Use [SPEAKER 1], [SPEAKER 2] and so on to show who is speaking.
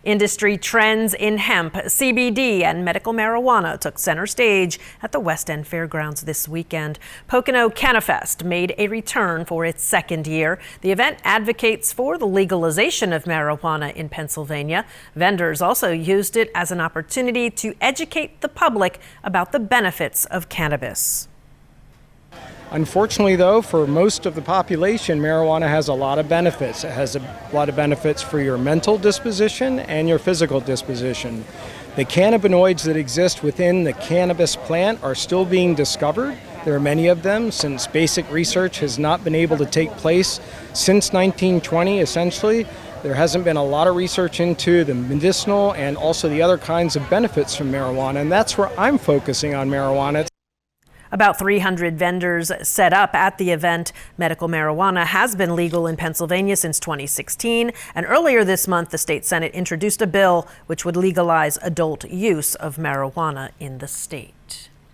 [SPEAKER 1] Industry trends in hemp, CBD, and medical marijuana took center stage at the West End Fairgrounds this weekend. Pocono Cannafest made a return for its second year. The event advocates for the legalization of marijuana in Pennsylvania. Vendors also used it as an opportunity to educate the public about the benefits of cannabis.
[SPEAKER 2] Unfortunately, though, for most of the population, marijuana has a lot of benefits. It has a lot of benefits for your mental disposition and your physical disposition. The cannabinoids that exist within the cannabis plant are still being discovered. There are many of them, since basic research has not been able to take place since 1920, essentially. There hasn't been a lot of research into the medicinal and also the other kinds of benefits from marijuana, and that's where I'm focusing on marijuana.
[SPEAKER 1] About 300 vendors set up at the event. Medical marijuana has been legal in Pennsylvania since 2016, and earlier this month, the state Senate introduced a bill which would legalize adult use of marijuana in the state.